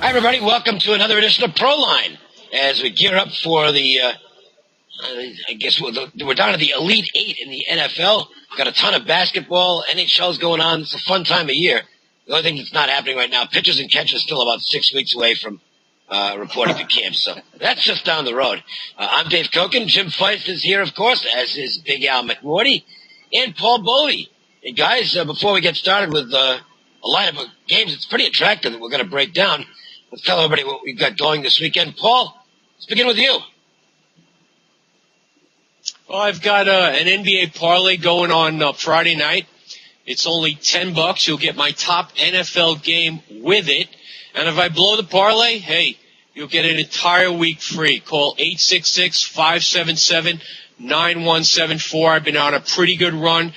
Hi, everybody. Welcome to another edition of Proline. As we gear up for the, I guess we're down to the Elite Eight in the NFL. We've got a ton of basketball. NHL's going on. It's a fun time of year. The only thing that's not happening right now, pitchers and catchers still about 6 weeks away from reporting to camp. So that's just down the road. I'm Dave Cokin. Jim Feist is here, of course, as is Big Al McMordie and Paul Bovi. And guys, before we get started with a lineup of games, it's pretty attractive that we're going to break down. Let's tell everybody what we've got going this weekend. Paul, let's begin with you. Well, I've got an NBA parlay going on Friday night. It's only $10. You'll get my top NFL game with it. And if I blow the parlay, hey, you'll get an entire week free. Call 866-577-9174. I've been on a pretty good run.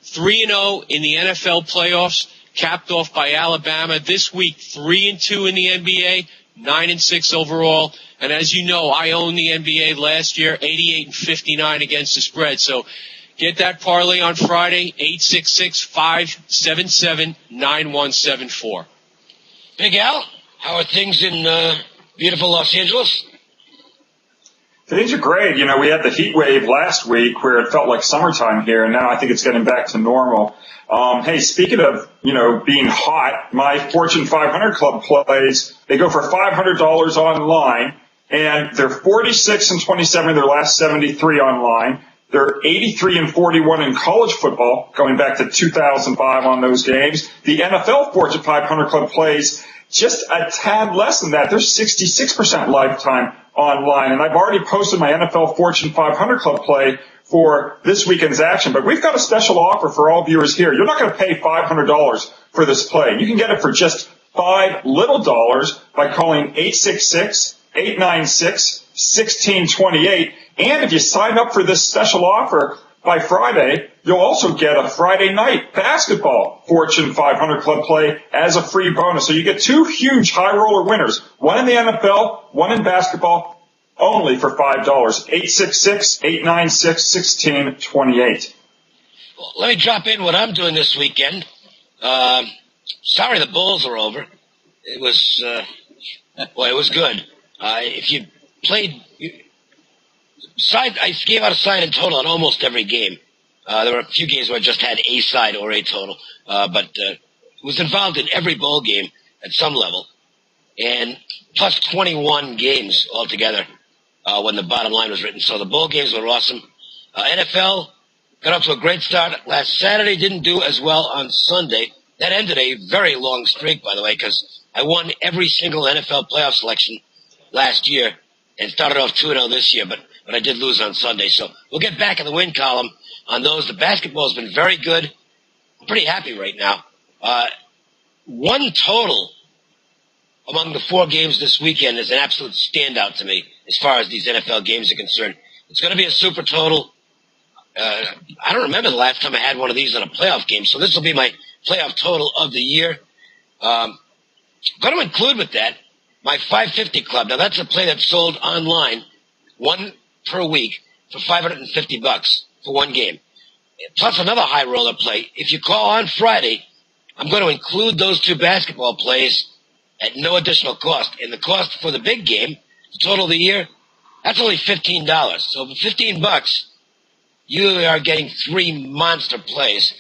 3-0 in the NFL playoffs, capped off by Alabama. This week, 3-2 in the NBA, 9-6 overall. And as you know, I owned the NBA last year, 88-59 against the spread. So get that parlay on Friday, 866-577-9174. Big Al, how are things in beautiful Los Angeles? Things are great. You know, we had the heat wave last week where it felt like summertime here, and now I think it's getting back to normal. Hey, speaking of, being hot, my Fortune 500 Club plays, they go for $500 online, and they're 46-27 in their last 73 online. They're 83-41 in college football, going back to 2005 on those games. The NFL Fortune 500 Club plays just a tad less than that. They're 66% lifetime online. And I've already posted my NFL Fortune 500 Club play for this weekend's action. But we've got a special offer for all viewers here. You're not going to pay $500 for this play. You can get it for just $5 little by calling 866-896-1628. And if you sign up for this special offer by Friday, you'll also get a Friday night basketball Fortune 500 Club play as a free bonus. So you get two huge high roller winners, one in the NFL, one in basketball, only for $5. 866-896-1628. Well, let me drop in what I'm doing this weekend. Sorry the Bulls are over. It was, it was good. If you played... I gave out a side and total on almost every game. There were a few games where I just had a side or a total, but was involved in every bowl game at some level, and plus 21 games altogether when the bottom line was written. So the bowl games were awesome. NFL got off to a great start last Saturday, didn't do as well on Sunday. That ended a very long streak, by the way, because I won every single NFL playoff selection last year and started off 2-0 this year, but I did lose on Sunday. So we'll get back in the win column on those. The basketball has been very good. I'm pretty happy right now. One total among the 4 games this weekend is an absolute standout to me as far as these NFL games are concerned. It's going to be a super total. I don't remember the last time I had one of these in a playoff game, so this will be my playoff total of the year. I'm going to include with that my 550 Club. Now, that's a play that's sold online, one per week, for $550 for one game. Plus another high roller play. If you call on Friday, I'm going to include those 2 basketball plays at no additional cost. And the cost for the big game, the total of the year, that's only $15. So for $15, you are getting 3 monster plays.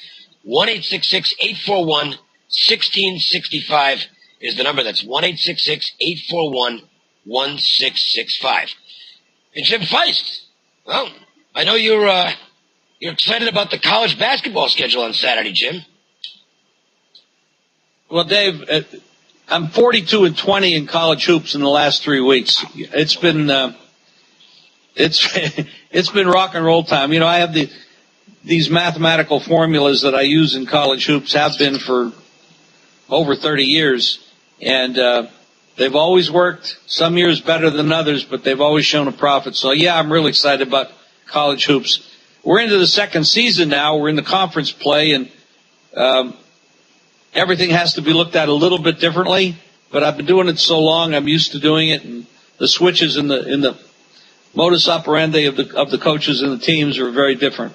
1-866-841-1665 is the number. That's 1-866-841-1665. And Jim Feist, well, I know you're excited about the college basketball schedule on Saturday, Jim. Well, Dave, I'm 42-20 in college hoops in the last 3 weeks. It's been it's been rock and roll time. I have these mathematical formulas that I use in college hoops, have been for over 30 years, and they've always worked, some years better than others, but they've always shown a profit. So, yeah, I'm really excited about college hoops. We're into the second season now. We're in the conference play, and everything has to be looked at a little bit differently. But I've been doing it so long, I'm used to doing it, and the switches in the modus operandi of the coaches and the teams are very different.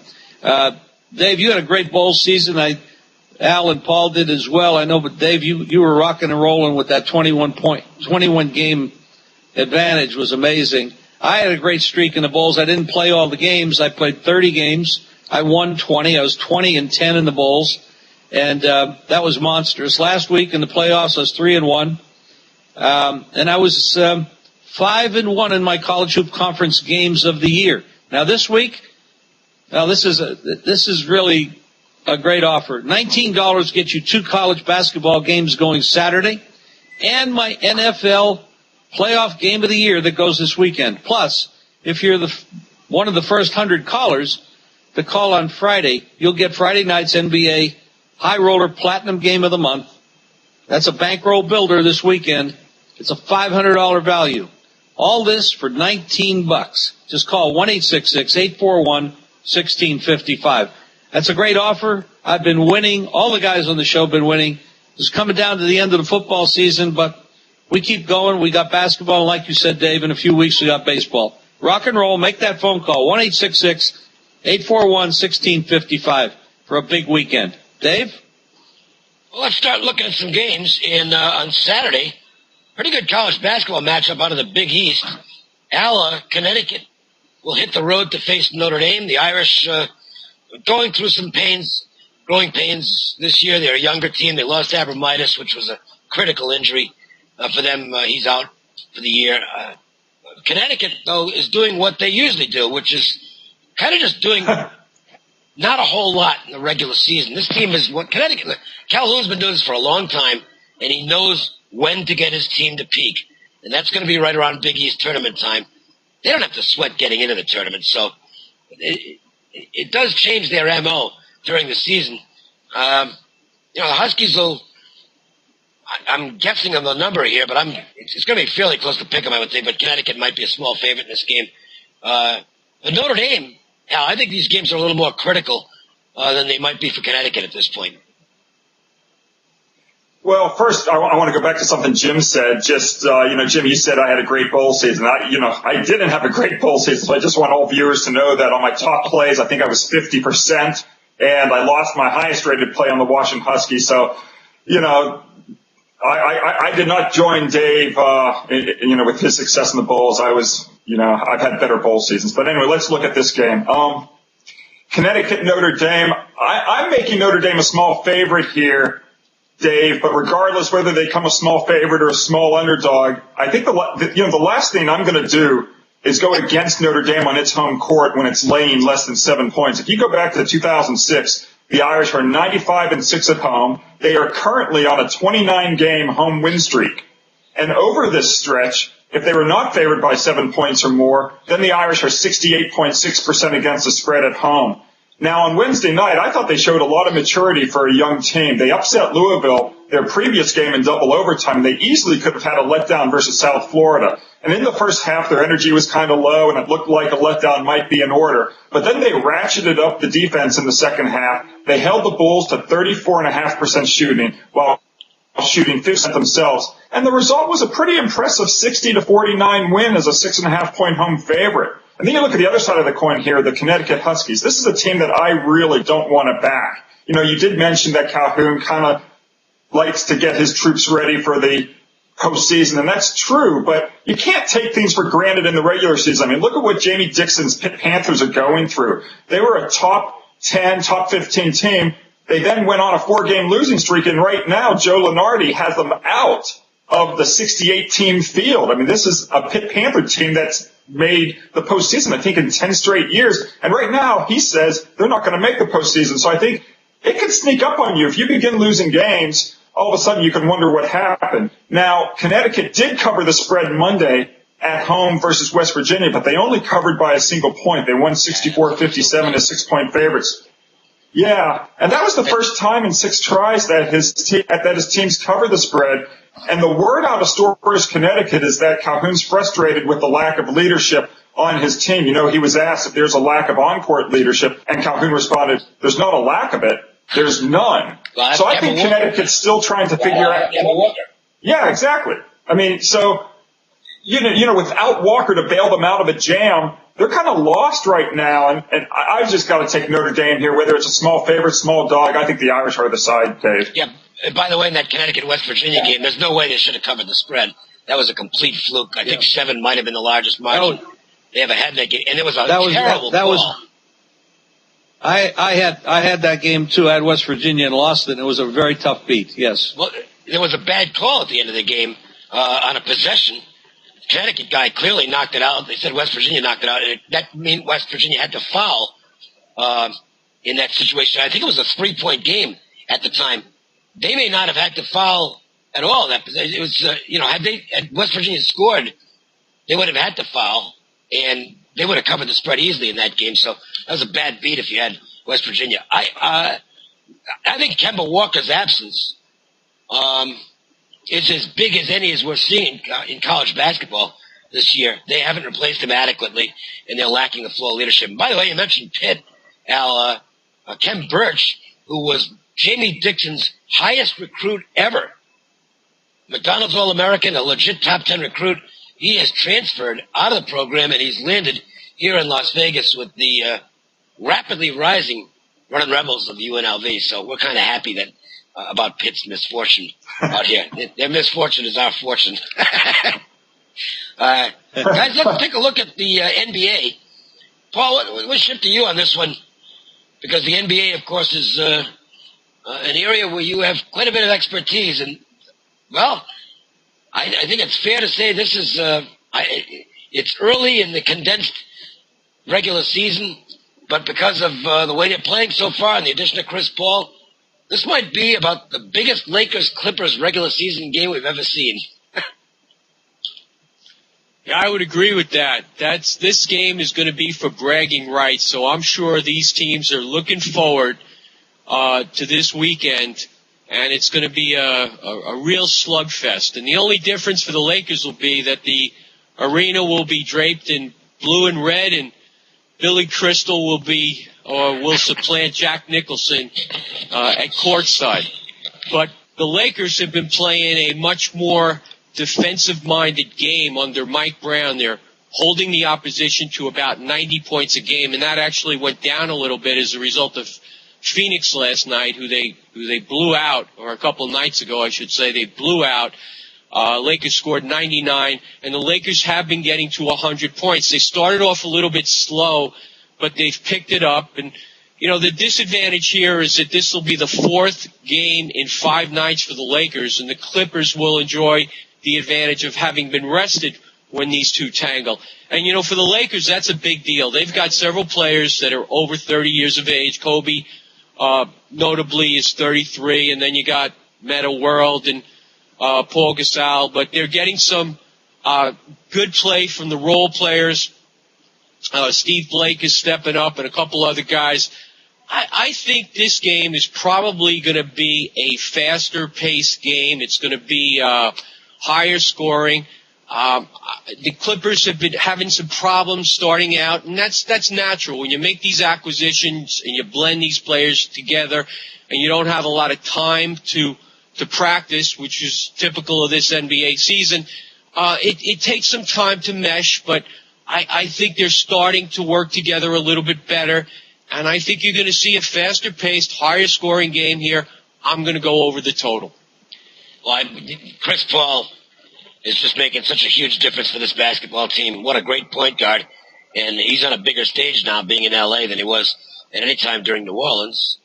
Dave, you had a great bowl season. Al and Paul did as well. I know, but Dave, you were rocking and rolling with that 21 game advantage was amazing. I had a great streak in the bowls. I didn't play all the games. I played 30 games. I won 20. I was 20-10 in the bowls, and that was monstrous. Last week in the playoffs, I was 3-1, and I was 5-1 in my college hoop conference games of the year. Now this week, this is really a great offer. $19 gets you 2 college basketball games going Saturday, and my NFL playoff game of the year that goes this weekend. Plus, if you're one of the first 100 callers to call on Friday, you'll get Friday night's NBA High Roller Platinum Game of the Month. That's a bankroll builder this weekend. It's a $500 value. All this for $19. Just call 1-866-841-1655. That's a great offer. I've been winning. All the guys on the show have been winning. It's coming down to the end of the football season, but we keep going. We got basketball, and like you said, Dave, in a few weeks we got baseball. Rock and roll. Make that phone call. 1-866-841-1655 for a big weekend. Dave? Well, let's start looking at some games. On Saturday, pretty good college basketball matchup out of the Big East. Connecticut will hit the road to face Notre Dame. The Irish going through some growing pains this year. They're a younger team. They lost Abramitis, which was a critical injury for them. He's out for the year. Connecticut, though, is doing what they usually do, which is kind of just doing not a whole lot in the regular season. This team is what Connecticut. Calhoun's been doing this for a long time, and he knows when to get his team to peak, and that's going to be right around Big East tournament time. They don't have to sweat getting into the tournament, so it does change their MO during the season. The Huskies will. I'm guessing on the number here, but it's going to be fairly close to pick 'em, I would think. But Connecticut might be a small favorite in this game. But Notre Dame, Al, I think these games are a little more critical than they might be for Connecticut at this point. Well, first, I want to go back to something Jim said. Just, Jim, you said I had a great bowl season. I didn't have a great bowl season, so I just want all viewers to know that on my top plays, I think I was 50%, and I lost my highest rated play on the Washington Huskies. So, I did not join Dave, with his success in the bowls. I've had better bowl seasons. But anyway, let's look at this game. Connecticut, Notre Dame. I'm making Notre Dame a small favorite here, Dave, but regardless whether they come a small favorite or a small underdog, I think the last thing I'm going to do is go against Notre Dame on its home court when it's laying less than 7 points. If you go back to 2006, the Irish are 95-6 at home. They are currently on a 29-game home win streak. And over this stretch, if they were not favored by 7 points or more, then the Irish are 68.6% against the spread at home. Now, on Wednesday night, I thought they showed a lot of maturity for a young team. They upset Louisville, their previous game, in double overtime. They easily could have had a letdown versus South Florida. And in the first half, their energy was kind of low, and it looked like a letdown might be in order. But then they ratcheted up the defense in the second half. They held the Bulls to 34.5% shooting, while shooting 50% themselves. And the result was a pretty impressive 60-49 win as a 6.5-point home favorite. And then you look at the other side of the coin here, the Connecticut Huskies. This is a team that I really don't want to back. You did mention that Calhoun kind of likes to get his troops ready for the postseason, and that's true, but you can't take things for granted in the regular season. I mean, look at what Jamie Dixon's Pitt Panthers are going through. They were a top 10, top 15 team. They then went on a 4-game losing streak, and right now Joe Lunardi has them out of the 68-team field. I mean, this is a Pitt Panther team that's made the postseason, I think, in 10 straight years. And right now, he says they're not going to make the postseason. So I think it could sneak up on you. If you begin losing games, all of a sudden you can wonder what happened. Now, Connecticut did cover the spread Monday at home versus West Virginia, but they only covered by a single point. They won 64-57 as 6-point favorites. Yeah, and that was the first time in 6 tries that his teams covered the spread. And the word out of Storrs, Connecticut, is that Calhoun's frustrated with the lack of leadership on his team. He was asked if there's a lack of on-court leadership, and Calhoun responded, "There's not a lack of it. There's none." So I think Connecticut's still trying to figure out. Yeah, exactly. I mean, so, without Walker to bail them out of a jam, they're kind of lost right now. And I've just got to take Notre Dame here, whether it's a small favorite, small dog. I think the Irish are the side, Dave. Yeah. By the way, in that Connecticut-West Virginia game, there's no way they should have covered the spread. That was a complete fluke. I think 7 might have been the largest margin they ever had in that game, and it was a terrible call. I had that game too. I had West Virginia and lost it, and it was a very tough beat. Yes. Well, there was a bad call at the end of the game on a possession. Connecticut guy clearly knocked it out. They said West Virginia knocked it out, and that meant West Virginia had to foul in that situation. I think it was a 3-point game at the time. They may not have had to foul at all. It was, had West Virginia scored, they would have had to foul, and they would have covered the spread easily in that game. So that was a bad beat if you had West Virginia. I think Kemba Walker's absence is as big as any as we're seeing in college basketball this year. They haven't replaced him adequately, and they're lacking the floor leadership. And by the way, you mentioned Pitt, Al. Ken Birch, who was Jamie Dixon's highest recruit ever, McDonald's All-American, a legit top 10 recruit. He has transferred out of the program, and he's landed here in Las Vegas with the rapidly rising Running Rebels of UNLV. So we're kind of happy that about Pitt's misfortune out here. Their misfortune is our fortune. Guys, let's take a look at the NBA. Paul, we'll shift to you on this one, because the NBA, of course, is an area where you have quite a bit of expertise. And, well, I think it's fair to say this is it's early in the condensed regular season, but because of the way they're playing so far and the addition of Chris Paul, this might be about the biggest Lakers-Clippers regular season game we've ever seen. Yeah, I would agree with that. This game is going to be for bragging rights, so I'm sure these teams are looking forward to this weekend, and it's going to be a real slugfest. And the only difference for the Lakers will be that the arena will be draped in blue and red, and Billy Crystal will supplant Jack Nicholson at courtside. But the Lakers have been playing a much more defensive-minded game under Mike Brown. They're holding the opposition to about 90 points a game, and that actually went down a little bit as a result of Phoenix last night, who they blew out, or a couple of nights ago, I should say, they blew out. Lakers scored 99, and the Lakers have been getting to 100 points. They started off a little bit slow, but they've picked it up. And, the disadvantage here is that this will be the fourth game in 5 nights for the Lakers, and the Clippers will enjoy the advantage of having been rested when these two tangle. And, for the Lakers, that's a big deal. They've got several players that are over 30 years of age. Kobe, notably, is 33, and then you got Metta World and Paul Gasol, but they're getting some good play from the role players. Steve Blake is stepping up, and a couple other guys. I think this game is probably going to be a faster-paced game. It's going to be higher scoring. The Clippers have been having some problems starting out, and that's natural. When you make these acquisitions and you blend these players together, and you don't have a lot of time to practice, which is typical of this NBA season, it takes some time to mesh, but I think they're starting to work together a little bit better, and I think you're going to see a faster-paced, higher-scoring game here. I'm going to go over the total. Well, Chris Paul is just making such a huge difference for this basketball team. What a great point guard, and he's on a bigger stage now being in L.A. than he was at any time during New Orleans,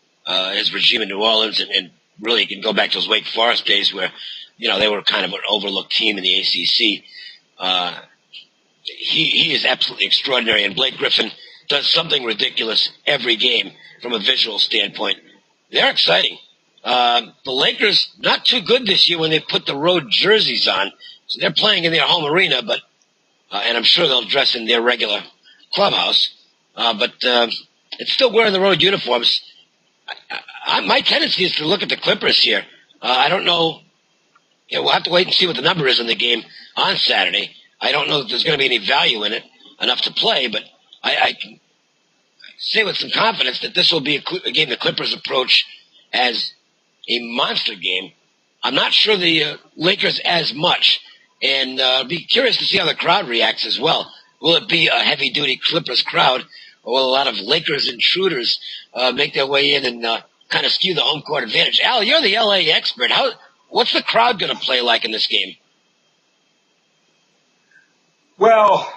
his regime in New Orleans, and really, you can go back to those Wake Forest days where, they were kind of an overlooked team in the ACC. He is absolutely extraordinary, and Blake Griffin does something ridiculous every game from a visual standpoint. They're exciting. The Lakers, not too good this year when they put the road jerseys on. So they're playing in their home arena, but and I'm sure they'll dress in their regular clubhouse. But it's still wearing the road uniforms. My tendency is to look at the Clippers here. I don't know. We'll have to wait and see what the number is in the game on Saturday. I don't know if there's going to be any value in it enough to play, but I can say with some confidence that this will be a game the Clippers approach as a monster game. I'm not sure the Lakers as much, and be curious to see how the crowd reacts as well Will it be a heavy-duty Clippers crowd, or will a lot of Lakers intruders make their way in and kind of skew the home court advantage? Al, you're the LA expert. What's the crowd going to play like in this game? Well,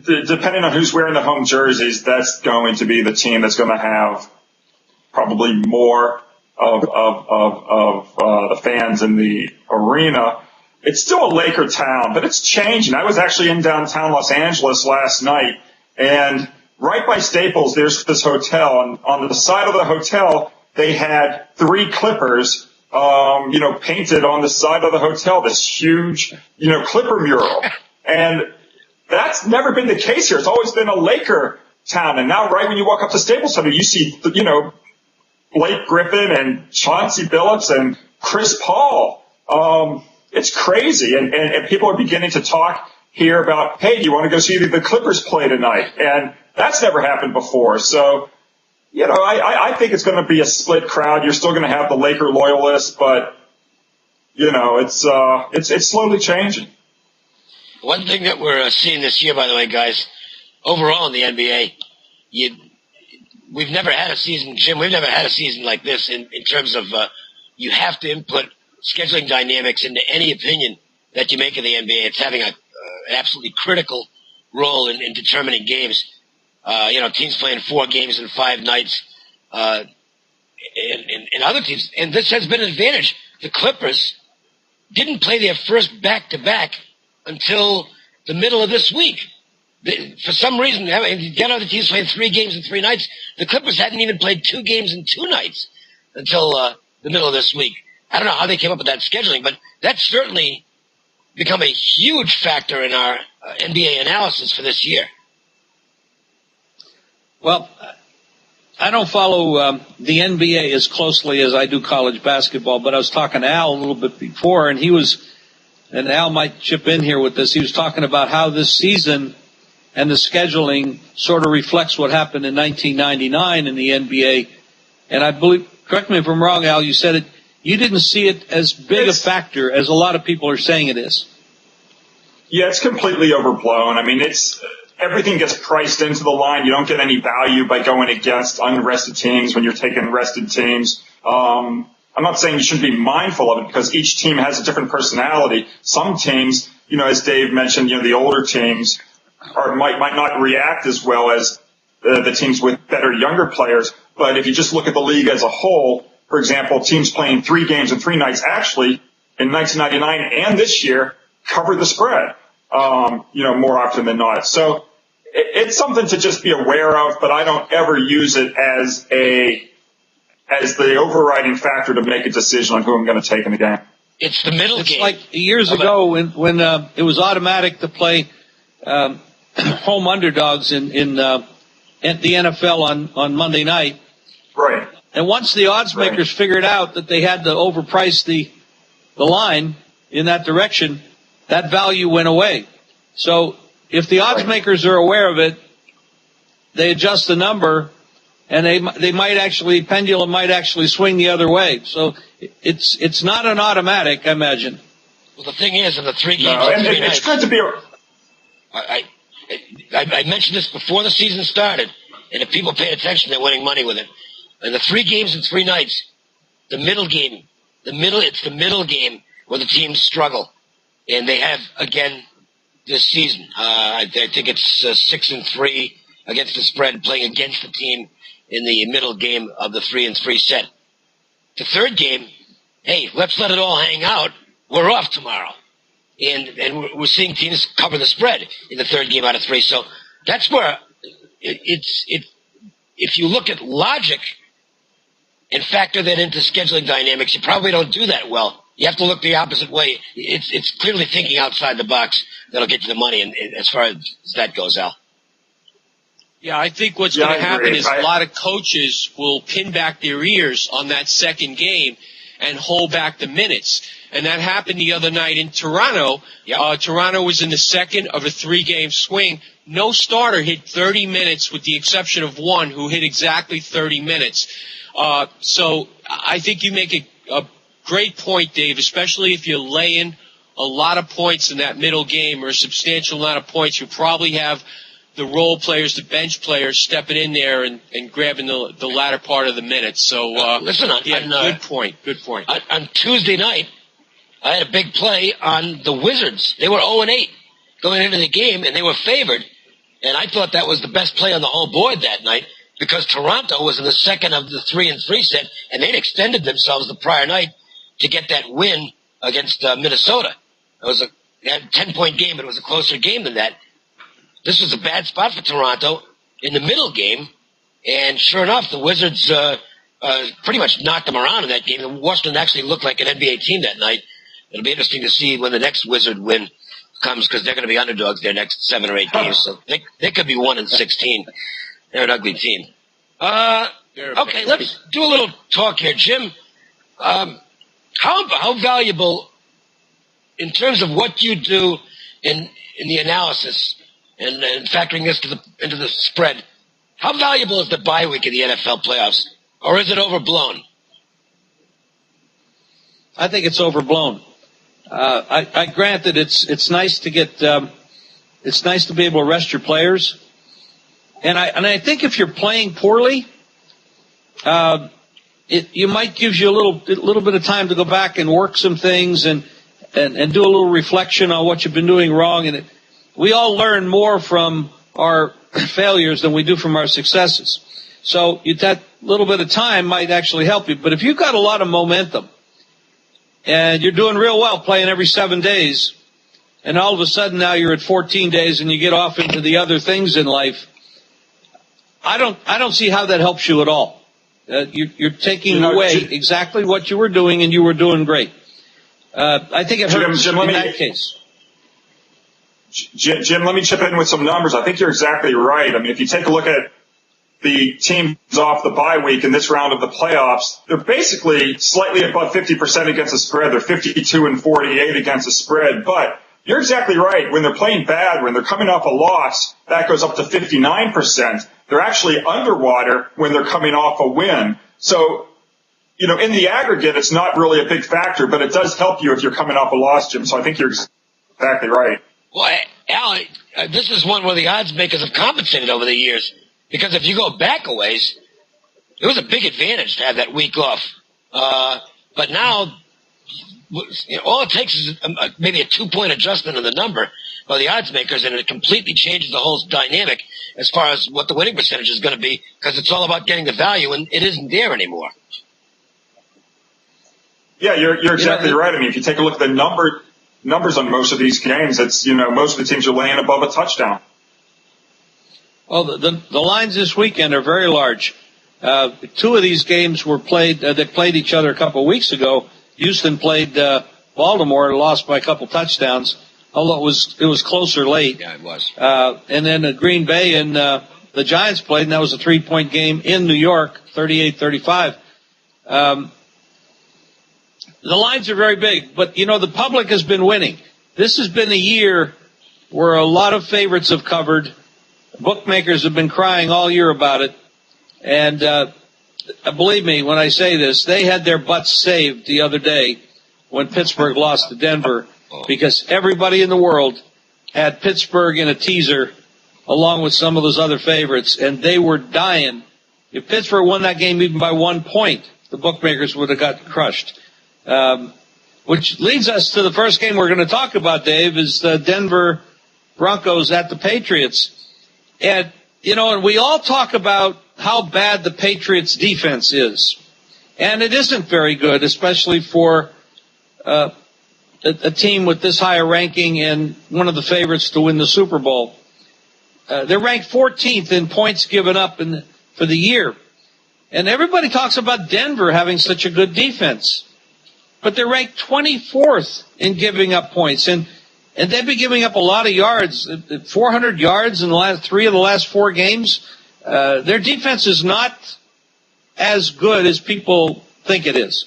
depending on who's wearing the home jerseys, that's going to be the team that's going to have probably more of the fans in the arena. It's still a Laker town, but it's changing. I was actually in downtown Los Angeles last night, and right by Staples, there's this hotel, and on the side of the hotel, they had 3 Clippers, painted on the side of the hotel, this huge, Clipper mural. And that's never been the case here. It's always been a Laker town. And now right when you walk up to Staples Center, you see, Blake Griffin and Chauncey Billups and Chris Paul. It's crazy. And people are beginning to talk here about, hey, do you want to go see the Clippers play tonight? And that's never happened before. So, I think it's going to be a split crowd. You're still going to have the Laker loyalists, but, it's slowly changing. One thing that we're seeing this year, by the way, guys, overall in the NBA, we've never had a season, Jim, we've never had a season like this in terms of you have to input scheduling dynamics into any opinion that you make of the NBA. It's having an absolutely critical role in determining games. Teams playing 4 games in 5 nights, and other teams. And this has been an advantage. The Clippers didn't play their first back-to-back until the middle of this week. For some reason, the other teams playing 3 games in 3 nights. The Clippers hadn't even played 2 games in 2 nights until the middle of this week. I don't know how they came up with that scheduling, but that's certainly become a huge factor in our NBA analysis for this year. Well, I don't follow the NBA as closely as I do college basketball, but I was talking to Al a little bit before, and and Al might chip in here with this, he was talking about how this season and the scheduling sort of reflects what happened in 1999 in the NBA. And I believe, correct me if I'm wrong, Al, you said it, you didn't see it as big a factor as a lot of people are saying it is. Yeah, it's completely overblown. I mean, everything gets priced into the line. You don't get any value by going against unrested teams when you're taking rested teams. I'm not saying you shouldn't be mindful of it because each team has a different personality. Some teams, as Dave mentioned, the older teams might not react as well as the teams with better younger players. But if you just look at the league as a whole, for example, teams playing 3 games in 3 nights actually in 1999 and this year covered the spread, more often than not. So it's something to just be aware of, but I don't ever use it as the overriding factor to make a decision on who I'm going to take in the game. It's the middle game. It's like years ago when it was automatic to play home underdogs in the NFL on Monday night. Right. And once the odds makers figured out that they had to overprice the line in that direction, that value went away. So if the odds makers are aware of it, they adjust the number, and pendulum might actually swing the other way. So it's not an automatic, I imagine. Well, the thing is, in the 3 games, it's good to be. I mentioned this before the season started, and if people pay attention, they're winning money with it. In the 3 games in 3 nights, it's the middle game where the teams struggle, and they have again this season. I think it's 6-3 against the spread, playing against the team in the middle game of the 3-3 set. The 3rd game, hey, let's let it all hang out. We're off tomorrow. And we're seeing teams cover the spread in the 3rd game out of 3. So that's where if you look at logic and factor that into scheduling dynamics, you probably don't do that well. You have to look the opposite way. It's clearly thinking outside the box that'll get you the money, and as far as that goes, Al. Yeah, I think what's going to happen is a lot of coaches will pin back their ears on that 2nd game and hold back the minutes. And that happened the other night in Toronto. Yep. Toronto was in the 2nd of a 3-game swing. No starter hit 30 minutes with the exception of one who hit exactly 30 minutes. So I think you make a great point, Dave, especially if you're laying a lot of points in that middle game or a substantial amount of points. You probably have the role players, the bench players stepping in there and grabbing the latter part of the minutes. So, listen, good point. On Tuesday night, I had a big play on the Wizards. They were 0-8 going into the game, and they were favored. And I thought that was the best play on the whole board that night because Toronto was in the second of the 3-3 set, and they'd extended themselves the prior night to get that win against Minnesota. It was a 10-point game, but it was a closer game than that. This was a bad spot for Toronto in the middle game, and sure enough, the Wizards pretty much knocked them around in that game. Washington actually looked like an NBA team that night. It'll be interesting to see when the next Wizard win comes because they're going to be underdogs their next 7 or 8 games. So they could be 1-16. They're an ugly team. Okay, let's do a little talk here, Jim. How valuable, in terms of what you do in the analysis and factoring this into the spread, how valuable is the bye week in the NFL playoffs, or is it overblown? I think it's overblown. I grant that it's nice to get it's nice to be able to rest your players, and I think if you're playing poorly, you might give you a little bit of time to go back and work some things and do a little reflection on what you've been doing wrong. And we all learn more from our failures than we do from our successes. So that little bit of time might actually help you. But if you've got a lot of momentum and you're doing real well playing every 7 days, and all of a sudden now you're at 14 days and you get off into the other things in life, I don't see how that helps you at all. You're taking away exactly what you were doing, and you were doing great. I think it hurts Jim, in that case. Jim, let me chip in with some numbers. I think you're exactly right. I mean, if you take a look at the teams off the bye week in this round of the playoffs, they're basically slightly above 50% against the spread. They're 52-48 against the spread. But you're exactly right. When they're playing bad, when they're coming off a loss, that goes up to 59%. They're actually underwater when they're coming off a win. So, in the aggregate, it's not really a big factor, but it does help you if you're coming off a loss, Jim. So I think you're exactly right. Well, Al, this is one where the odds makers have compensated over the years. Because if you go back a ways, it was a big advantage to have that week off. But now, all it takes is maybe a 2-point adjustment in the number by the odds makers, and it completely changes the whole dynamic as far as what the winning percentage is going to be, because it's all about getting the value, and it isn't there anymore. Yeah, you're exactly right. I mean, if you take a look at the numbers on most of these games, it's, most of the teams are laying above a touchdown. Well, the lines this weekend are very large. 2 of these games were played, they played each other a couple of weeks ago. Houston played Baltimore, lost by a couple touchdowns, although it was closer late. Yeah, it was. And then Green Bay and the Giants played, and that was a 3-point game in New York, 38-35. The lines are very big, but, the public has been winning. This has been a year where a lot of favorites have covered. Bookmakers have been crying all year about it. And believe me when I say this, they had their butts saved the other day when Pittsburgh lost to Denver, because everybody in the world had Pittsburgh in a teaser along with some of those other favorites, and they were dying. If Pittsburgh won that game even by 1 point, the bookmakers would have got crushed. Which leads us to the first game we're going to talk about, Dave, is the Denver Broncos at the Patriots. And, and we all talk about how bad the Patriots defense is. And it isn't very good, especially for a team with this high a ranking and one of the favorites to win the Super Bowl. They're ranked 14th in points given up for the year. And everybody talks about Denver having such a good defense. But they're ranked 24th in giving up points. And they've been giving up a lot of yards, 400 yards in the last 3 of the last 4 games. Their defense is not as good as people think it is.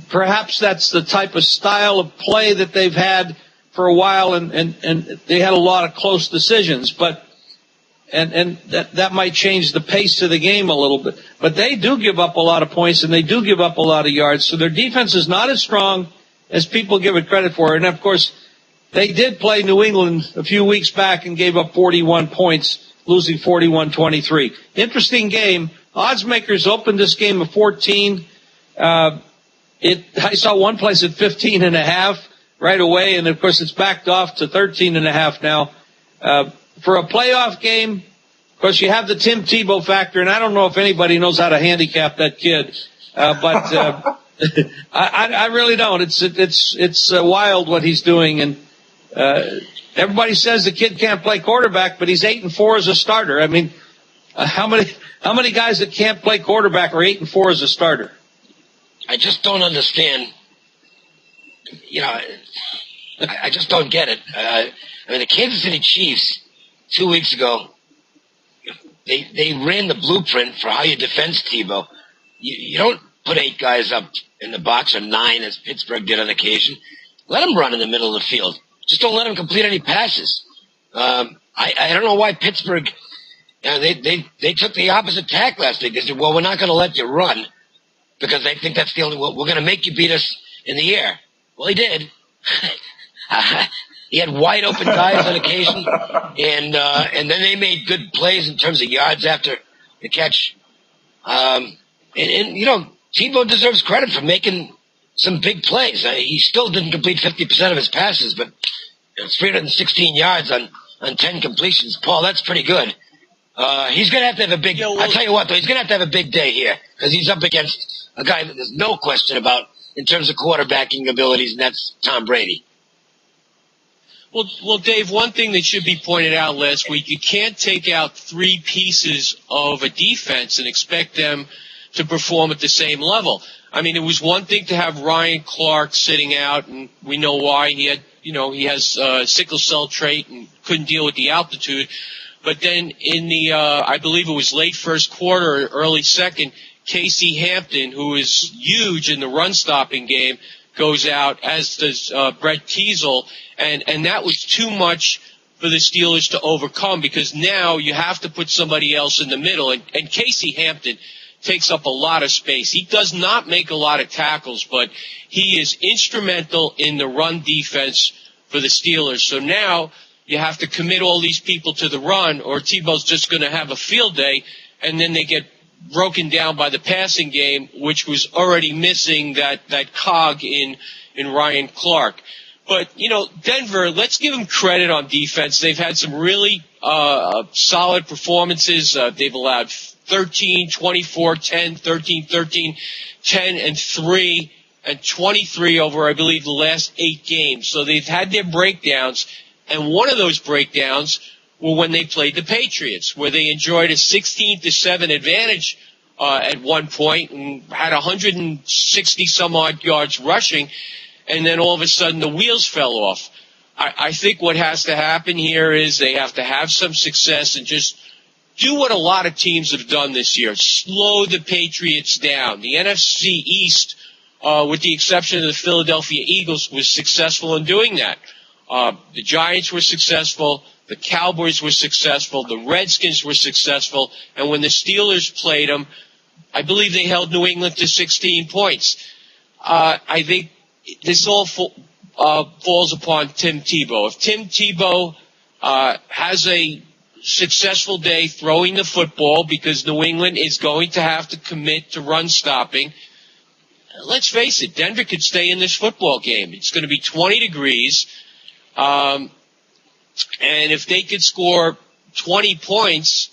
Perhaps that's the type of style of play that they've had for a while, and they had a lot of close decisions, but that might change the pace of the game a little bit. But they do give up a lot of points, and they do give up a lot of yards, so their defense is not as strong as people give it credit for. And of course, they did play New England a few weeks back and gave up 41 points, losing 41-23. Interesting game. Odds makers opened this game at 14. I saw one place at 15.5 right away, and of course it's backed off to 13.5 now. For a playoff game, of course you have the Tim Tebow factor, and I don't know if anybody knows how to handicap that kid, but I really don't. It's wild what he's doing, and everybody says the kid can't play quarterback, but he's 8-4 as a starter. I mean, how many guys that can't play quarterback are 8-4 as a starter? I just don't understand. I just don't get it. I mean, the Kansas City Chiefs 2 weeks ago, they ran the blueprint for how you defend Tebow. You don't put 8 guys up in the box, or 9 as Pittsburgh did on occasion. Let them run in the middle of the field. Just don't let them complete any passes. I don't know why Pittsburgh, they took the opposite tack last week. They said, well, we're not going to let you run because they think that's the only way. We're going to make you beat us in the air. Well, he did. He had wide open guys on occasion, and then they made good plays in terms of yards after the catch. And Tebow deserves credit for making some big plays. He still didn't complete 50% of his passes, but 316 yards on 10 completions. Paul, that's pretty good. He's going to have a big, I'll tell you what, though, he's going to have a big day here because he's up against a guy that there's no question about in terms of quarterbacking abilities, and that's Tom Brady. Well, Dave, one thing that should be pointed out last week, you can't take out 3 pieces of a defense and expect them to perform at the same level. I mean, it was one thing to have Ryan Clark sitting out, and we know why. He has sickle cell trait and couldn't deal with the altitude. But then in the, I believe it was late first quarter or early second, Casey Hampton, who is huge in the run-stopping game, goes out, as does Brett Teasel, and that was too much for the Steelers to overcome because now you have to put somebody else in the middle, and Casey Hampton takes up a lot of space. He does not make a lot of tackles, but he is instrumental in the run defense for the Steelers. So now you have to commit all these people to the run, or Tebow's just going to have a field day, and then they get broken down by the passing game, which was already missing that cog in Ryan Clark. But, Denver, let's give them credit on defense. They've had some really solid performances. They've allowed 13, 24, 10, 13, 13, 10, and 3, and 23 over, I believe, the last 8 games. So they've had their breakdowns, and one of those breakdowns were when they played the Patriots, where they enjoyed a 16-7 advantage at one point and had 160-some-odd yards rushing, and then all of a sudden the wheels fell off. I think what has to happen here is they have to have some success and just do what a lot of teams have done this year, slow the Patriots down. The NFC East, with the exception of the Philadelphia Eagles, was successful in doing that. The Giants were successful. The Cowboys were successful. The Redskins were successful. And when the Steelers played them, I believe they held New England to 16 points. I think this all falls upon Tim Tebow. If Tim Tebow has a successful day throwing the football, because New England is going to have to commit to run stopping, let's face it, Denver could stay in this football game. It's going to be 20 degrees. And if they could score 20 points,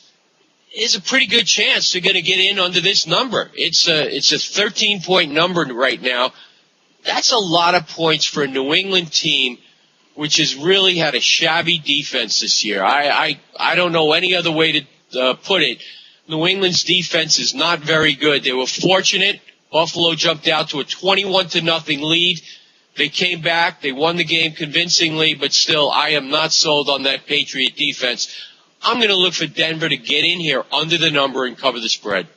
there's a pretty good chance they're going to get in under this number. It's a 13-point number right now. That's a lot of points for a New England team, which has really had a shabby defense this year. I don't know any other way to put it. New England's defense is not very good. They were fortunate. Buffalo jumped out to a 21-0 lead. They came back. They won the game convincingly, but still, I am not sold on that Patriot defense. I'm going to look for Denver to get in here under the number and cover the spread.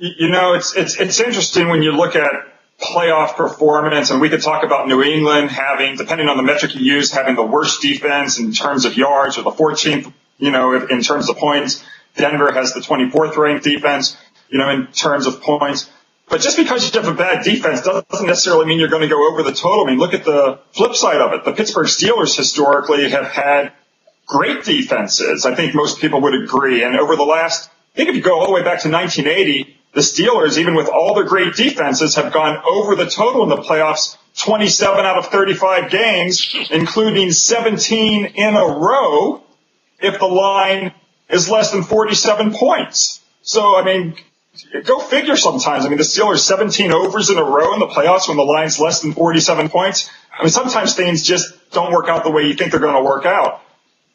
It's interesting when you look at playoff performance, and we could talk about New England having, depending on the metric you use, having the worst defense in terms of yards, or the 14th, in terms of points. Denver has the 24th ranked defense, in terms of points. But just because you have a bad defense doesn't necessarily mean you're going to go over the total. I mean, look at the flip side of it. The Pittsburgh Steelers historically have had great defenses. I think most people would agree. And over the last, I think if you go all the way back to 1980, the Steelers, even with all their great defenses, have gone over the total in the playoffs 27 out of 35 games, including 17 in a row if the line is less than 47 points. So, I mean, go figure sometimes. I mean, the Steelers 17 overs in a row in the playoffs when the line's less than 47 points. I mean, sometimes things just don't work out the way you think they're going to work out.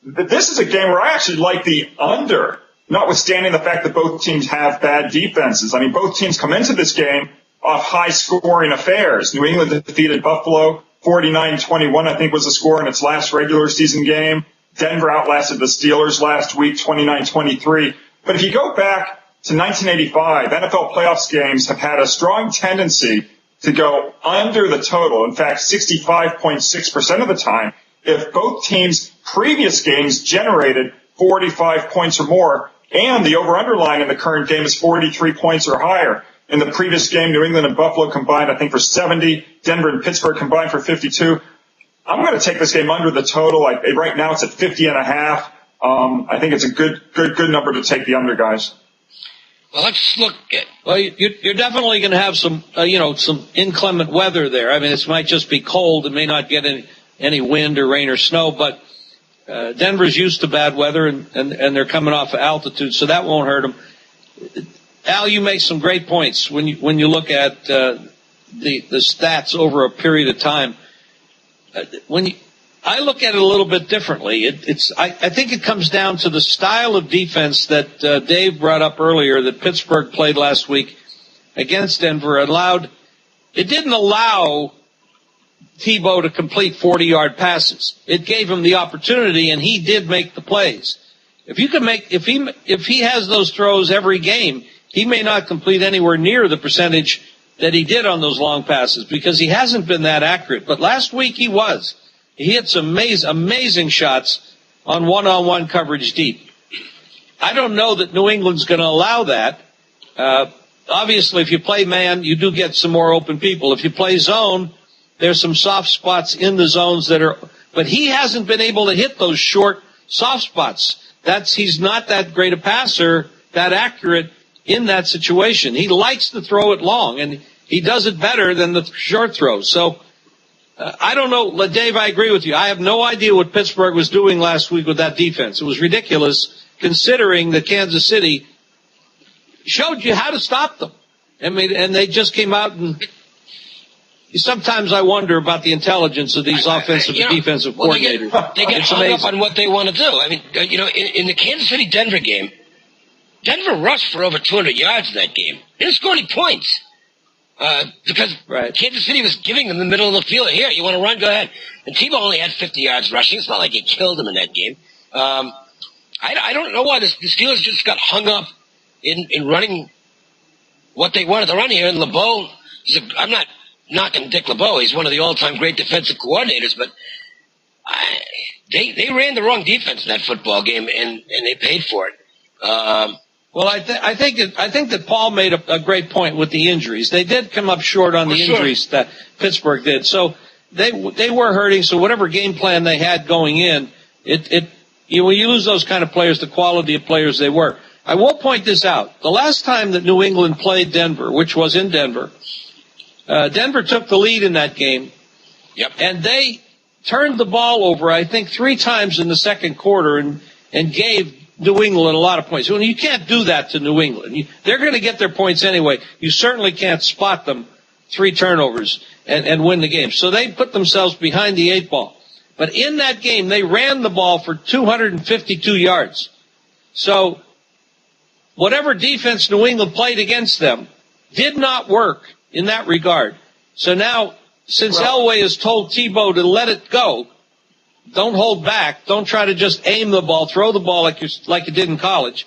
This is a game where I actually like the under, notwithstanding the fact that both teams have bad defenses. I mean, both teams come into this game off high-scoring affairs. New England defeated Buffalo 49-21, I think was the score in its last regular season game. Denver outlasted the Steelers last week 29-23. But if you go back to 1985, NFL playoffs games have had a strong tendency to go under the total. In fact, 65.6% of the time, if both teams' previous games generated 45 points or more, and the over-under line in the current game is 43 points or higher. In the previous game, New England and Buffalo combined, I think, for 70. Denver and Pittsburgh combined for 52. I'm going to take this game under the total. Right now it's at 50.5. I think it's a good number to take the under, guys. Well, let's look at. Well, you're definitely going to have some inclement weather there. I mean, it might just be cold. It may not get any wind or rain or snow, but Denver's used to bad weather, and they're coming off of altitude, so that won't hurt them. Al, you make some great points when you look at the stats over a period of time. I look at it a little bit differently. I think it comes down to the style of defense that Dave brought up earlier that Pittsburgh played last week against Denver. It didn't allow Tebow to complete 40-yard passes. It gave him the opportunity, and he did make the plays. If he has those throws every game, he may not complete anywhere near the percentage that he did on those long passes because he hasn't been that accurate. But last week he was. He hit some amazing shots on one-on-one coverage deep. I don't know that New England's going to allow that. Obviously, if you play man, you do get some more open people. If you play zone, there's some soft spots in the zones but he hasn't been able to hit those short soft spots. He's not that great a passer, that accurate in that situation. He likes to throw it long, and he does it better than the short throws. So, I don't know, Dave, I agree with you. I have no idea what Pittsburgh was doing last week with that defense. It was ridiculous, considering that Kansas City showed you how to stop them. I mean, and they just came out and sometimes I wonder about the intelligence of these offensive and defensive coordinators. They get hung up on what they want to do. I mean, in the Kansas City-Denver game, Denver rushed for over 200 yards in that game. They didn't score any points because Kansas City was giving them the middle of the field. Here, you want to run? Go ahead. And Tebow only had 50 yards rushing. It's not like he killed them in that game. I don't know why the Steelers just got hung up in running what they wanted to run here. And LeBeau, I'm not knocking Dick LeBeau. He's one of the all-time great defensive coordinators, but they ran the wrong defense in that football game, and they paid for it. Well, I think that Paul made a great point with the injuries. They did come up short on the injuries that Pittsburgh did. So they were hurting. So whatever game plan they had going in, when you lose those kind of players, the quality of players they were. I will point this out. The last time that New England played Denver, which was in Denver, Denver took the lead in that game. Yep. And they turned the ball over, I think, 3 times in the second quarter and gave New England a lot of points. Well, you can't do that to New England. They're going to get their points anyway. You certainly can't spot them 3 turnovers and win the game. So they put themselves behind the 8 ball. But in that game, they ran the ball for 252 yards. So whatever defense New England played against them did not work in that regard. So now, since Elway has told Tebow to let it go, don't hold back. Don't try to just aim the ball, throw the ball like you did in college.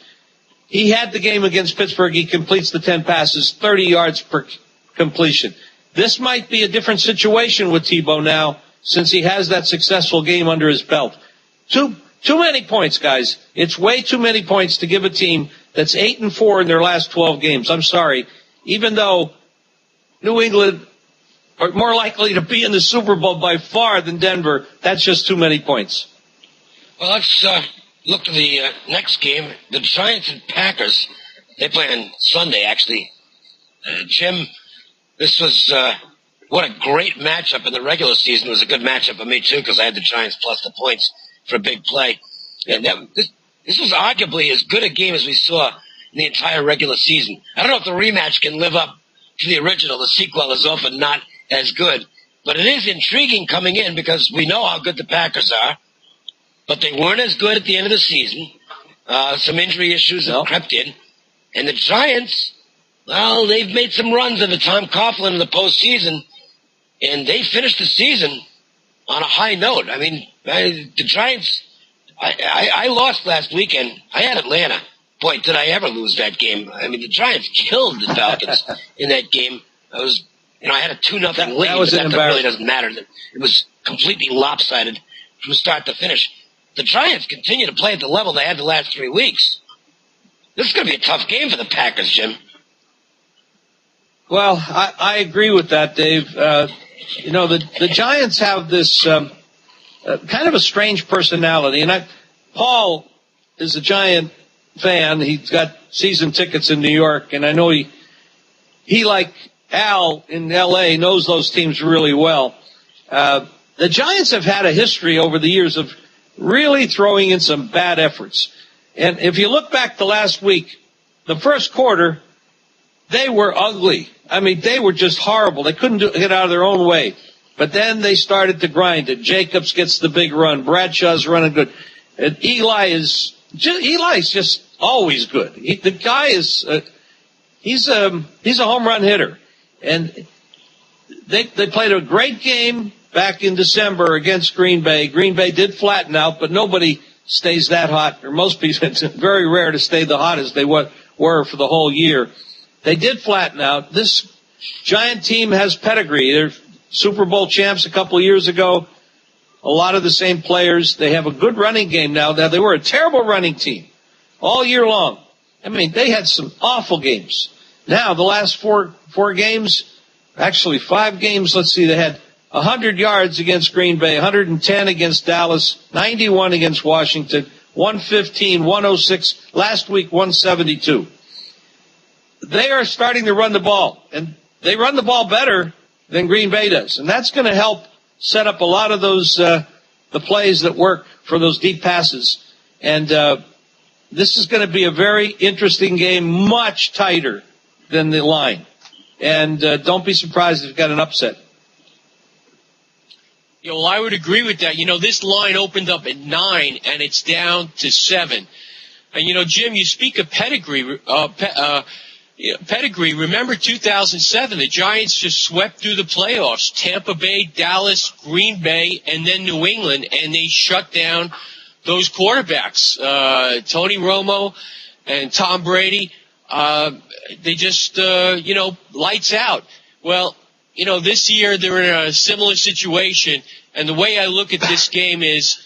He had the game against Pittsburgh. He completes the 10 passes, 30 yards per completion. This might be a different situation with Tebow now since he has that successful game under his belt. Too many points, guys. It's way too many points to give a team that's 8-4 in their last 12 games. I'm sorry. Even though New England are more likely to be in the Super Bowl by far than Denver. That's just too many points. Well, let's look at the next game. The Giants and Packers. They play on Sunday, actually. Jim, this was what a great matchup in the regular season. It was a good matchup for me, too, because I had the Giants plus the points for a big play. And this was arguably as good a game as we saw in the entire regular season. I don't know if the rematch can live up to the original. The sequel is often not as good. But it is intriguing coming in because we know how good the Packers are. But they weren't as good at the end of the season. Some injury issues have crept in. And the Giants, well, they've made some runs under Tom Coughlin in the postseason, and they finished the season on a high note. I mean, the Giants, I lost last weekend. I had Atlanta. Boy, did I ever lose that game. I mean, the Giants killed the Falcons in that game. I had a 2-0 lead, that was but that really embarrassing. doesn't matter. It was completely lopsided from start to finish. The Giants continue to play at the level they had the last 3 weeks. This is going to be a tough game for the Packers, Jim. Well, I agree with that, Dave. The Giants have this kind of a strange personality. And Paul is a Giant fan. He's got season tickets in New York. And I know he like Al in L.A., knows those teams really well. The Giants have had a history over the years of really throwing in some bad efforts. And if you look back to last week, the first quarter, they were ugly. I mean, they were just horrible. They couldn't get out of their own way. But then they started to grind it. Jacobs gets the big run. Bradshaw's running good. And Eli's just always good. The guy is he's a home run hitter. And they played a great game back in December against Green Bay. Green Bay did flatten out, but nobody stays that hot, or most people. It's very rare to stay the hot as they were for the whole year. They did flatten out. This Giant team has pedigree. They're Super Bowl champs a couple of years ago. A lot of the same players. They have a good running game now. Now, they were a terrible running team all year long. I mean, they had some awful games. Now, the last four games, actually 5 games, let's see, they had 100 yards against Green Bay, 110 against Dallas, 91 against Washington, 115, 106, last week 172. They are starting to run the ball, and they run the ball better than Green Bay does. And that's going to help set up a lot of those, the plays that work for those deep passes. And this is going to be a very interesting game, much tighter than the line. And don't be surprised if you've got an upset. Well, I would agree with that. This line opened up at 9, and it's down to 7. And, Jim, you speak of pedigree. Pedigree, remember 2007, the Giants just swept through the playoffs. Tampa Bay, Dallas, Green Bay, and then New England, and they shut down those quarterbacks. Tony Romo and Tom Brady, they just, lights out. Well, this year they're in a similar situation, and the way I look at this game is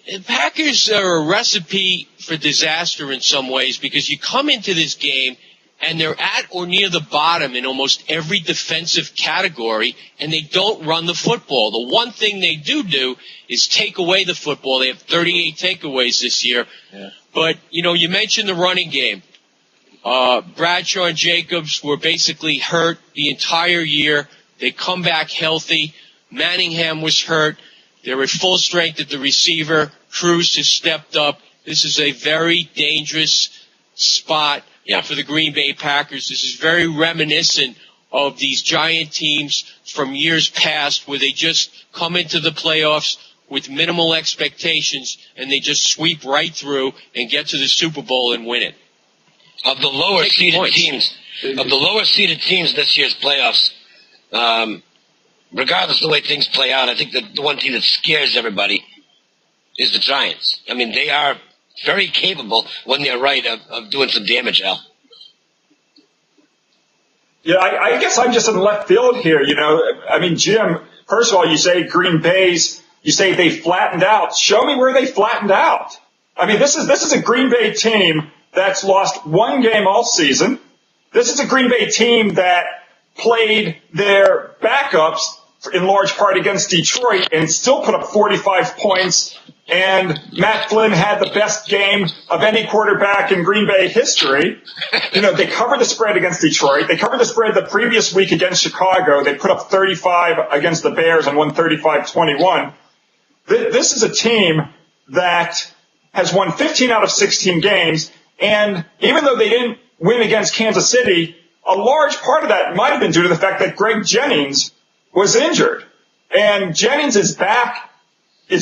the Packers are a recipe for disaster in some ways, because you come into this game and they're at or near the bottom in almost every defensive category, and they don't run the football. The one thing they do is take away the football. They have 38 takeaways this year. Yeah. But, you mentioned the running game. Bradshaw and Jacobs were basically hurt the entire year. They come back healthy. Manningham was hurt. They're at full strength at the receiver. Cruz has stepped up. This is a very dangerous spot for the Green Bay Packers. This is very reminiscent of these Giant teams from years past, where they just come into the playoffs with minimal expectations and they just sweep right through and get to the Super Bowl and win it. Of the lower seeded teams this year's playoffs, regardless of the way things play out, I think the one team that scares everybody is the Giants. I mean, they are very capable when they're right of doing some damage, Al. Yeah, I guess I'm just in left field here. I mean, Jim, first of all, you say Green Bay's, you say they flattened out. Show me where they flattened out. I mean, this is a Green Bay team that's lost 1 game all season. This is a Green Bay team that played their backups in large part against Detroit and still put up 45 points. And Matt Flynn had the best game of any quarterback in Green Bay history. They covered the spread against Detroit. They covered the spread the previous week against Chicago. They put up 35 against the Bears and won 35-21. This is a team that has won 15 out of 16 games. And even though they didn't win against Kansas City, a large part of that might have been due to the fact that Greg Jennings was injured. And Jennings is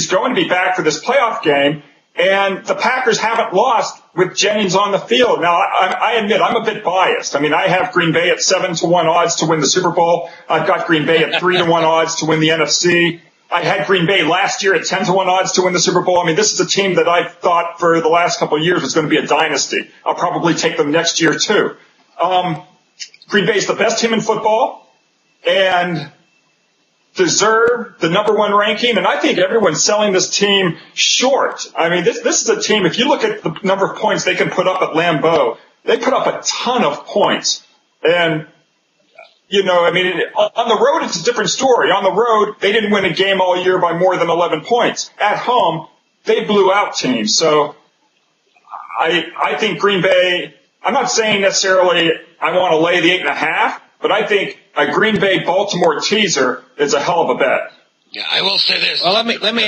going to be back for this playoff game. And the Packers haven't lost with Jennings on the field. Now, I admit I'm a bit biased. I mean, I have Green Bay at 7-1 odds to win the Super Bowl. I've got Green Bay at 3-1 odds to win the NFC. I had Green Bay last year at 10-1 odds to win the Super Bowl. I mean, this is a team that I've thought for the last couple of years was going to be a dynasty. I'll probably take them next year, too. Green Bay is the best team in football and deserve the number one ranking. And I think everyone's selling this team short. I mean, this is a team, if you look at the number of points they can put up at Lambeau, they put up a ton of points. And on the road, it's a different story. On the road, they didn't win a game all year by more than 11 points. At home, they blew out teams. So I think Green Bay, I'm not saying necessarily I want to lay the 8.5, but I think a Green Bay Baltimore teaser is a hell of a bet. Yeah, I will say this. Well, let me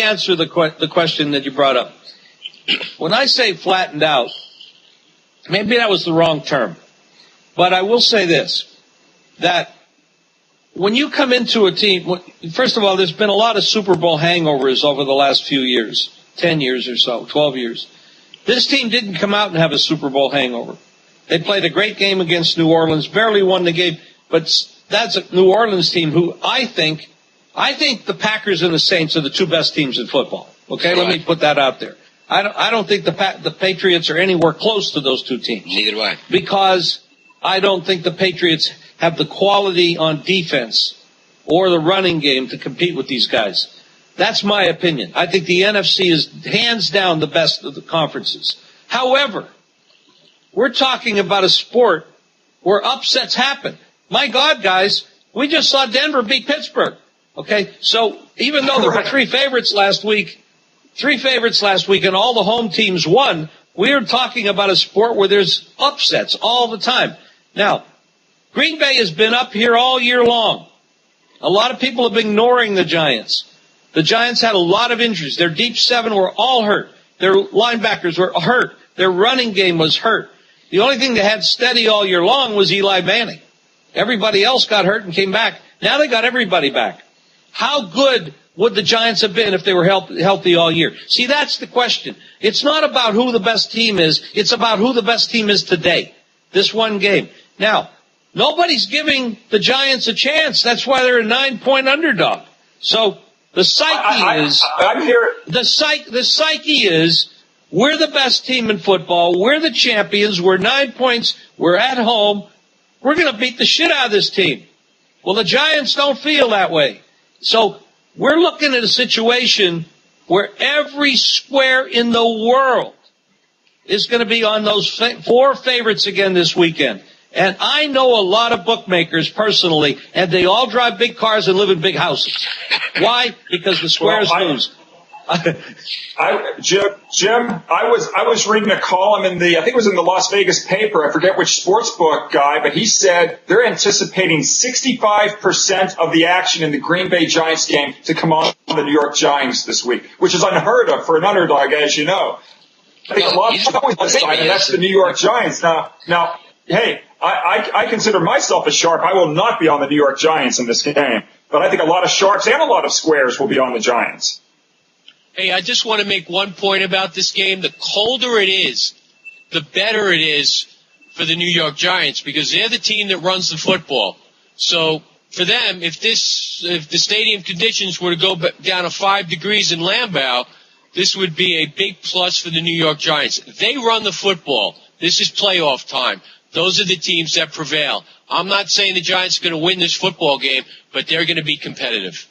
answer the question that you brought up. When I say flattened out, maybe that was the wrong term, but I will say this. That when you come into a team, first of all, there's been a lot of Super Bowl hangovers over the last few years, 10 years or so, 12 years. This team didn't come out and have a Super Bowl hangover. They played a great game against New Orleans, barely won the game, but that's a New Orleans team who I think the Packers and the Saints are the two best teams in football. Okay, right. Let me put that out there. I don't think the Patriots are anywhere close to those two teams. Neither do I. Because I don't think the Patriots have the quality on defense or the running game to compete with these guys. That's my opinion. I think the NFC is hands down the best of the conferences. However, we're talking about a sport where upsets happen. My God, guys, we just saw Denver beat Pittsburgh. Okay, so even though there were three favorites last week, and all the home teams won, we're talking about a sport where there's upsets all the time. Now, Green Bay has been up here all year long. A lot of people have been ignoring the Giants. The Giants had a lot of injuries. Their deep seven were all hurt. Their linebackers were hurt. Their running game was hurt. The only thing they had steady all year long was Eli Manning. Everybody else got hurt and came back. Now they got everybody back. How good would the Giants have been if they were healthy all year? See, that's the question. It's not about who the best team is. It's about who the best team is today. This one game. Now, nobody's giving the Giants a chance. That's why they're a 9-point underdog. So the psyche is we're the best team in football. We're the champions. We're 9 points. We're at home. We're going to beat the shit out of this team. Well, the Giants don't feel that way. So we're looking at a situation where every square in the world is going to be on those four favorites again this weekend. And I know a lot of bookmakers personally, and they all drive big cars and live in big houses. Why? Because the squares lose. Jim, I was reading a column I think it was in the Las Vegas paper. I forget which sports book guy, but he said they're anticipating 65% of the action in the Green Bay Giants game to come on the New York Giants this week, which is unheard of for an underdog, as you know. I think a lot of people decide, and that's the New York Giants. Now, hey, I consider myself a sharp. I will not be on the New York Giants in this game, but I think a lot of sharps and a lot of squares will be on the Giants. Hey, I just want to make one point about this game. The colder it is, the better it is for the New York Giants because they're the team that runs the football. So for them, if the stadium conditions were to go down to 5 degrees in Lambeau, this would be a big plus for the New York Giants. They run the football. This is playoff time. Those are the teams that prevail. I'm not saying the Giants are going to win this football game, but they're going to be competitive.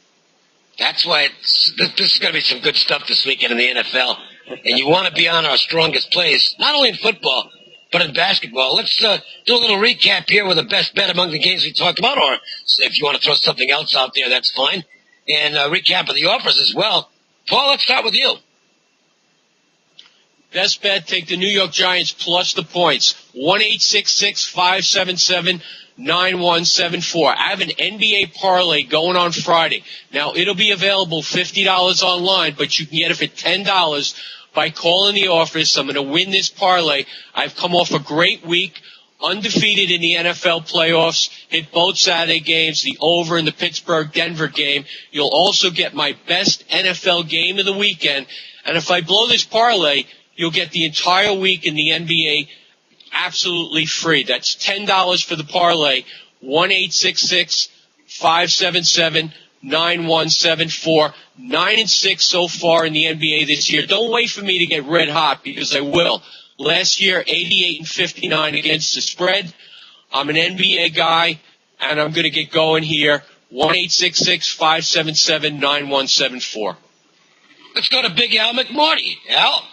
That's why this is going to be some good stuff this weekend in the NFL. And you want to be on our strongest plays, not only in football, But in basketball, let's do a little recap here with the best bet among the games we talked about, or if you want to throw something else out there, that's fine. And a recap of the offers as well. Paul, let's start with you. Best bet, take the New York Giants plus the points. 1-866-577-9174. I have an NBA parlay going on Friday. Now, it'll be available $50 online, but you can get it for $10 by calling the office. I'm going to win this parlay. I've come off a great week, undefeated in the NFL playoffs, hit both Saturday games, the over in the Pittsburgh-Denver game. You'll also get my best NFL game of the weekend. And if I blow this parlay, you'll get the entire week in the NBA absolutely free. That's $10 for the parlay. 1-866-577-9174. 9-6 so far in the NBA this year. Don't wait for me to get red hot, because I will. Last year, 88-59 against the spread. I'm an NBA guy, and I'm going to get going here. 1-866-577-9174. Let's go to Big Al McMordie. Al?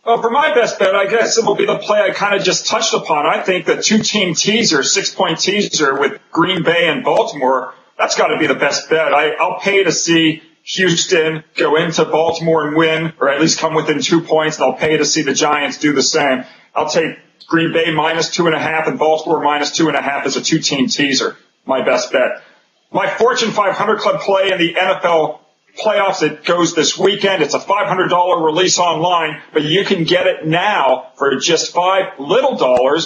Well, for my best bet, I guess it will be the play I kind of just touched upon. I think the 2-team teaser, 6-point teaser with Green Bay and Baltimore, that's got to be the best bet. I'll pay to see Houston go into Baltimore and win, or at least come within 2 points, and I'll pay to see the Giants do the same. I'll take Green Bay minus 2.5 and Baltimore minus 2.5 as a 2-team teaser. My best bet. My Fortune 500 Club play in the NFL playoffs, it goes this weekend. It's a $500 release online, but you can get it now for just $5 little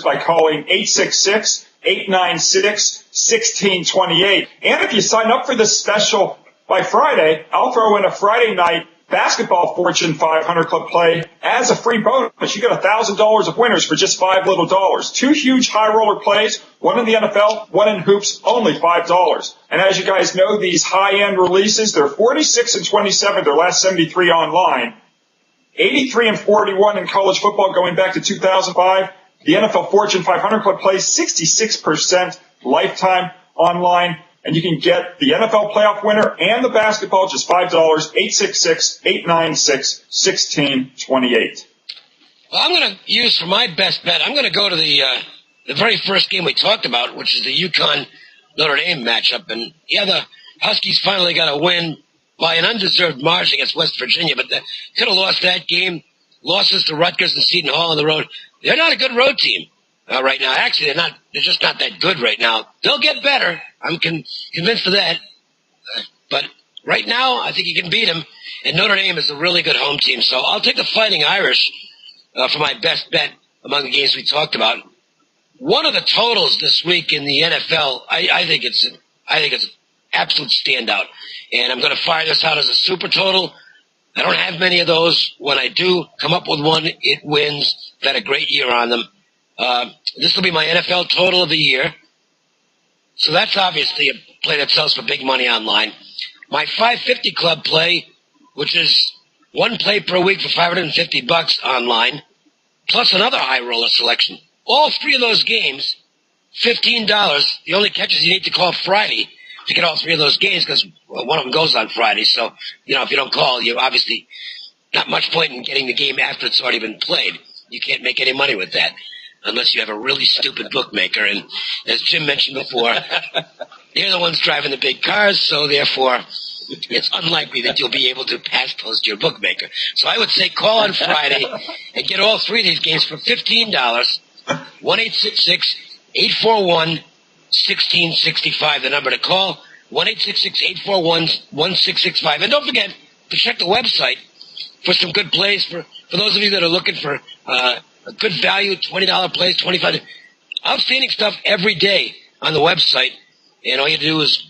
by calling 866-896-1628. And if you sign up for this special by Friday, I'll throw in a Friday night basketball Fortune 500 Club play as a free bonus. You get $1,000 of winners for just $5 little. 2 huge high roller plays, one in the NFL, one in hoops, only $5. And as you guys know, these high-end releases, they're 46-27, their last 73 online, 83-41 in college football going back to 2005. The NFL Fortune 500 Club plays 66% lifetime online. And you can get the NFL playoff winner and the basketball just $5, 866-896-1628. Well, I'm going to use for my best bet, I'm going to go to the very first game we talked about, which is the UConn-Notre Dame matchup. And, yeah, the Huskies finally got a win by an undeserved margin against West Virginia, but they could have lost that game. Losses to Rutgers and Seton Hall on the road. They're not a good road team right now. Actually, they're just not that good right now. They'll get better. I'm convinced of that. But right now, I think you can beat them. And Notre Dame is a really good home team. So I'll take the Fighting Irish for my best bet among the games we talked about. One of the totals this week in the NFL, I think it's an absolute standout. And I'm going to fire this out as a super total. I don't have many of those. When I do come up with one, it wins. I've had a great year on them. This will be my NFL total of the year. So that's obviously a play that sells for big money online. My 550 Club play, which is one play per week for $550 online, plus another high roller selection. All 3 of those games, $15. The only catch is you need to call Friday to get all 3 of those games, because one of them goes on Friday. So, if you don't call, you're obviously not much point in getting the game after it's already been played. You can't make any money with that, unless you have a really stupid bookmaker. And as Jim mentioned before, they're the ones driving the big cars, so therefore it's unlikely that you'll be able to pass post your bookmaker. So I would say call on Friday and get all 3 of these games for $15. 1-866-841-1665, the number to call. 1-866-841-1665. And don't forget to check the website for some good plays for those of you that are looking for a good value, $20 plays, $25. Outstanding stuff every day on the website. And all you do is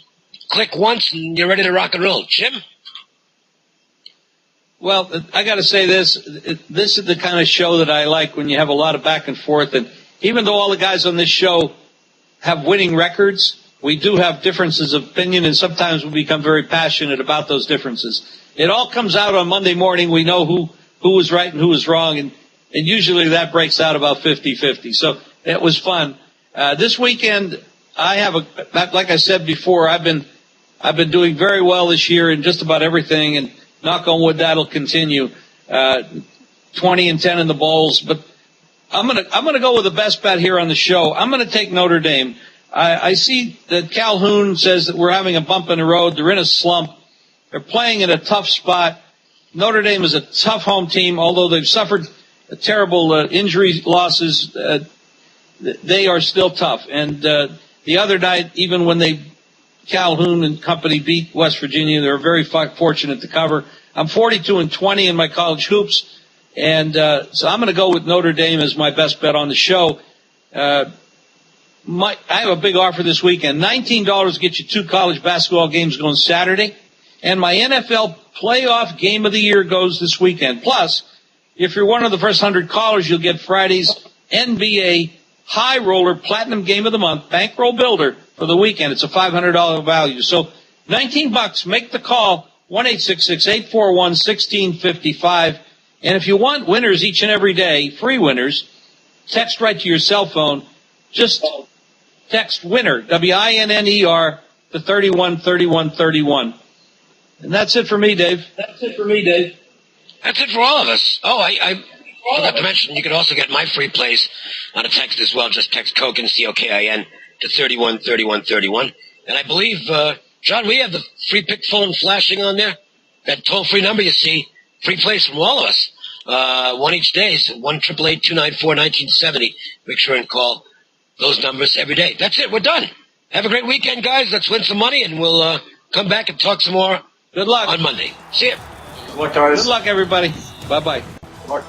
click once and you're ready to rock and roll. Jim? Well, I got to say this. This is the kind of show that I like, when you have a lot of back and forth. And even though all the guys on this show have winning records, we do have differences of opinion, and sometimes we become very passionate about those differences. It all comes out on Monday morning. We know who was right and who was wrong, and usually that breaks out about 50-50. So it was fun. This weekend, like I said before, I've been doing very well this year in just about everything, and knock on wood, that'll continue. 20-10 in the bowls, but I'm gonna go with the best bet here on the show. I'm gonna take Notre Dame. I see that Calhoun says that we're having a bump in the road. They're in a slump. They're playing in a tough spot. Notre Dame is a tough home team, although they've suffered terrible injury losses. They are still tough. And the other night, even when Calhoun and company beat West Virginia, they were very fortunate to cover. I'm 42-20 in my college hoops, and so I'm going to go with Notre Dame as my best bet on the show. I have a big offer this weekend. $19 gets you 2 college basketball games going Saturday, and my NFL playoff game of the year goes this weekend. Plus, if you're one of the first 100 callers, you'll get Friday's NBA High Roller Platinum Game of the Month Bankroll Builder for the weekend. It's a $500 value. So $19. Make the call. 1-866-841-1655. And if you want winners each and every day, free winners, text right to your cell phone. Just text winner, WINNER, to 313131. And that's it for me, Dave. That's it for all of us. Oh, I forgot to mention, you can also get my free plays on a text as well. Just text Cokin, C-O-K-I-N, to 313131. And I believe, John, we have the free pick phone flashing on there. That toll-free number you see, free plays from all of us. One each day is 1-888-294-1970. Make sure and call those numbers every day. That's it. We're done. Have a great weekend, guys. Let's win some money, and we'll come back and talk some more. Good luck on Monday. See ya. Good luck, guys. Good luck, everybody. Bye-bye. Good luck.